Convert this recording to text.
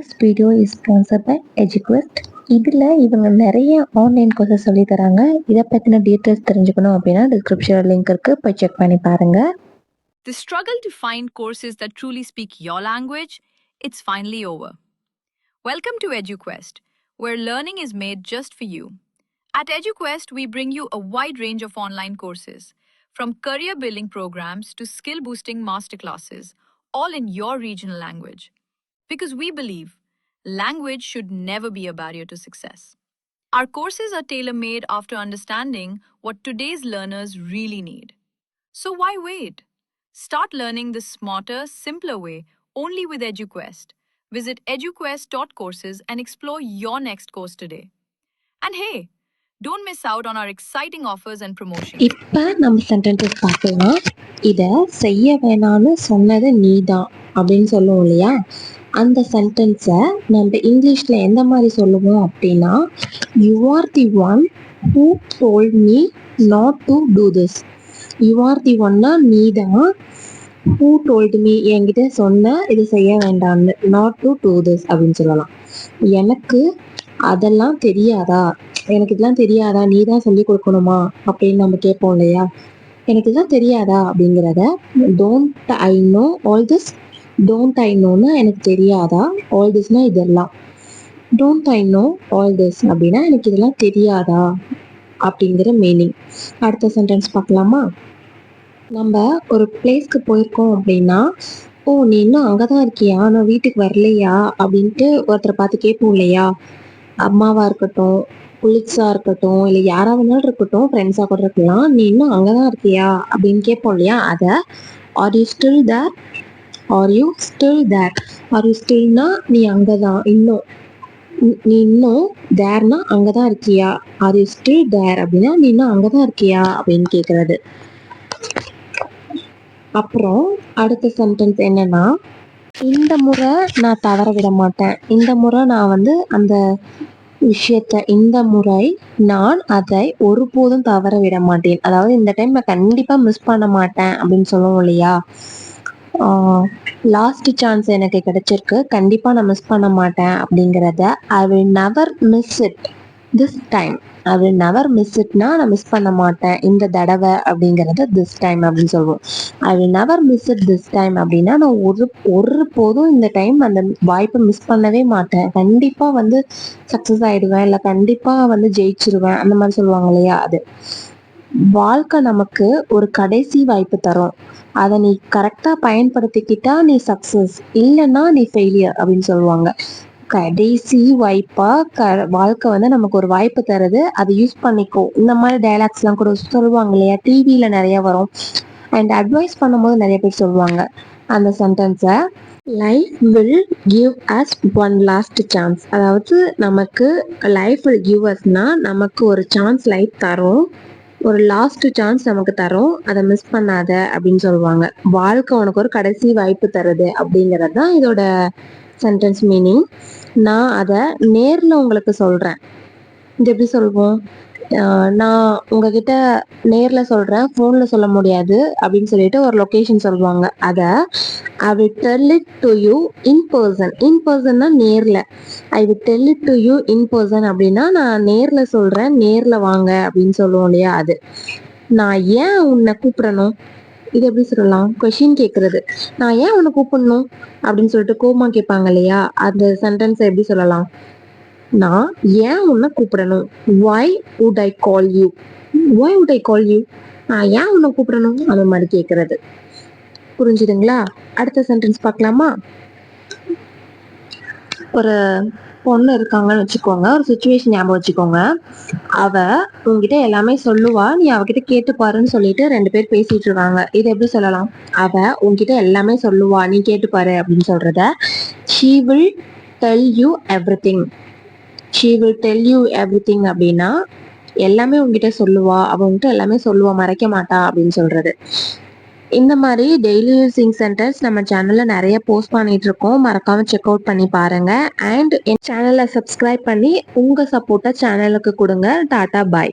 This video is sponsored by EduQuest. இதில் இவங்க நிறைய ஆன்லைன் கோர்சஸ் சொல்லி தராங்க. இதை பற்றின டீட்டெயில்ஸ் தெரிஞ்சுக்கணும் அப்படின்னா டிஸ்கிரிப்ஷனில் லிங்க் இருக்குது, போய் செக் பண்ணி பாருங்கள். The struggle to find courses that truly speak your language, it's finally over. Welcome to EduQuest, where learning is made just for you. At EduQuest, we bring you a wide range of online courses, from career building programs to skill boosting masterclasses, all in your regional language. Because we believe language should never be a barrier to success. Our courses are tailor-made after understanding what today's learners really need. So why wait? Start learning the smarter, simpler way only with EduQuest. Visit eduquest.courses and explore your next course today. And hey, don't miss out on our exciting offers and promotions. இப்போ நம்ம sentences பார்க்கலாம். இதை செய்ய வேணான்னு சொன்னது நீதான் அப்படின்னு சொல்லுவோம் இல்லையா? அந்த சென்டென்ஸை நம்ம இங்கிலீஷில் எந்த மாதிரி சொல்லுவோம் அப்படின்னா, you are the one who told me not to do this. You are the ஒன்னா நீ தான், ஹூ டோல்டு மீ என்கிட்ட சொன்ன இது செய்ய வேண்டாம்னு, நாட் டு டூ திஸ் அப்படின்னு சொல்லலாம். எனக்கு அதெல்லாம் தெரியாதா, எனக்கு இதெல்லாம் தெரியாதா, நீ தான் சொல்லி கொடுக்கணுமா அப்படின்னு நம்ம கேட்போம் இல்லையா? எனக்கு இதெல்லாம் தெரியாதா அப்படிங்கிறத don't I know all this. Don't I நோன்னா எனக்கு தெரியாதா, ஆல் திஸ்னா இதெல்லாம். Don't I know all this அப்படின்னா எனக்கு இதெல்லாம் தெரியாதா அப்படிங்கிற மீனிங். அடுத்த சென்டென்ஸ் பார்க்கலாமா? நம்ம ஒரு பிளேஸ்க்கு போயிருக்கோம் அப்படின்னா, ஓ நீ இன்னும் அங்கே தான் இருக்கியா, நான் வீட்டுக்கு வரலையா அப்படின்ட்டு ஒருத்தரை பார்த்து கேட்போம் இல்லையா? அம்மாவாக இருக்கட்டும், புலிக்ஸாக இருக்கட்டும், இல்லை யாராக வேணாலும் இருக்கட்டும், ஃப்ரெண்ட்ஸாக கூட இருக்கலாம், நீ இன்னும் அங்கே தான் இருக்கியா அப்படின்னு கேட்போம் இல்லையா? அதை are you still there, are you still there. Are you ஸ்டில்னா நீ அங்கே தான், இன்னும் நீ இன்னும் தேர்னா அங்கே தான் இருக்கியா, ஆர் யூ ஸ்டில் தேர் அப்படின்னா நீ இன்னும் அங்கே தான் இருக்கியா அப்படின்னு கேட்குறது. அப்புறம் அடுத்த சென்டென்ஸ் என்னன்னா, இந்த முறை நான் தவற விட மாட்டேன், இந்த முறை நான் அந்த விஷயத்த, இந்த முறை நான் அதை ஒருபோதும் தவற விட மாட்டேன். அதாவது இந்த டைம் நான் கண்டிப்பாக மிஸ் பண்ண மாட்டேன் அப்படின்னு சொல்லுவோம் இல்லையா? லாஸ்ட் சான்ஸ் எனக்கு கிடைச்சிருக்கு, கண்டிப்பாக நான் மிஸ் பண்ண மாட்டேன் அப்படிங்கிறத I will never miss it this time. I will never miss இட்னா நான் மிஸ் பண்ண மாட்டேன் இந்த தடவை அப்படிங்கிறத திஸ் டைம் அப்படின்னு சொல்லுவோம். ஐ will never miss it this time அப்படின்னா நான் ஒரு போதும் இந்த டைம் அந்த வாய்ப்பை மிஸ் பண்ணவே மாட்டேன், கண்டிப்பாக சக்ஸஸ் ஆகிடுவேன், இல்லை கண்டிப்பாக ஜெயிச்சிருவேன் அந்த மாதிரி சொல்லுவாங்க இல்லையா? அது வாழ்க்கை நமக்கு ஒரு கடைசி வாய்ப்பு தரும், அதை நீ கரெக்டாக பயன்படுத்திக்கிட்டா நீ சக்ஸஸ், இல்லைன்னா நீ ஃபெயிலியர் அப்படின்னு சொல்லுவாங்க. கடைசி வாய்ப்பா வாழ்க்கை நமக்கு ஒரு வாய்ப்பு தருது, அதை யூஸ் பண்ணிக்கோ, இந்த மாதிரி டைலாக்ஸ்லாம் கூட சொல்லுவாங்க இல்லையா? டிவியில் நிறைய வரும். அண்ட் அட்வைஸ் பண்ணும்போது நிறைய பேர் சொல்லுவாங்க அந்த சென்டென்ஸை. Life will give us one last chance. அதாவது நமக்கு லைஃப் வில் கிவ் அஸ்னா நமக்கு ஒரு சான்ஸ் லைஃப் தரும், ஒரு லாஸ்ட் சான்ஸ் நமக்கு தரும், அதை மிஸ் பண்ணாத அப்படின்னு சொல்லுவாங்க. வாழ்க்கை உனக்கு ஒரு கடைசி வாய்ப்பு தருது அப்படிங்கிறது தான் இதோட சென்டென்ஸ் மீனிங். நான் அதை நேரில் உங்களுக்கு சொல்கிறேன். இது எப்படி சொல்வோம்? நான் உங்ககிட்ட நேரில் சொல்கிறேன், ஃபோனில் சொல்ல முடியாது அப்படின்னு சொல்லிட்டு ஒரு லொக்கேஷன் சொல்லுவாங்க. அதை I will tell it to you in person. In பர்சன்னா நேரில். I will tell it to you in person அப்படின்னா நான் நேரில் சொல்கிறேன், நேரில் வாங்க அப்படின்னு சொல்லுவோம் இல்லையா? அது. நான் ஏன் உன்னை கூப்பிடணும், இது எப்படி சொல்லலாம்? கொஷின் கேட்குறது. நான் ஏன் உன்னை கூப்பிடணும் அப்படின்னு சொல்லிட்டு கோமா கேட்பாங்க இல்லையா? அந்த சென்டென்ஸை எப்படி சொல்லலாம்? நான் ஏன் உன்னை கூப்பிடணும், why would I call you, why would I call you, நான் ஏன் உன்னை கூப்பிடணும் அந்த மாதிரி கேட்குறது. புரிஞ்சுதுங்களா? அடுத்த சென்டென்ஸ் பார்க்கலாமா? ஒரு பொண்ணு இருக்காங்கன்னு வச்சுக்கோங்க, ஒரு சுச்சுவேஷன் ஞாபகம் வச்சுக்கோங்க. அவ உங்ககிட்ட எல்லாமே சொல்லுவா, நீ அவகிட்ட கேட்டு பாருன்னு சொல்லிட்டு 2 பேர் பேசிட்டு இருக்காங்க. இது எப்படி சொல்லலாம்? அவ உங்ககிட்ட எல்லாமே சொல்லுவா, நீ கேட்டு பாரு அப்படின்னு சொல்றத she will tell you everything. she will tell you everything அப்படின்னா எல்லாமே உங்ககிட்ட சொல்லுவா, அவ உங்ககிட்ட எல்லாமே சொல்லுவா, மறைக்க மாட்டா அப்படின்னு சொல்றது. இந்த மாதிரி டெய்லி யூசிங் சென்டென்ஸ் நம்ம சேனல்ல நிறைய போஸ்ட் பண்ணிட்டு இருக்கோம், மறக்காம செக் அவுட் பண்ணி பாருங்க. அண்ட் என் சேனலை சப்ஸ்கிரைப் பண்ணி உங்க சப்போர்ட்டை சேனலுக்கு கொடுங்க. டாடா பாய்.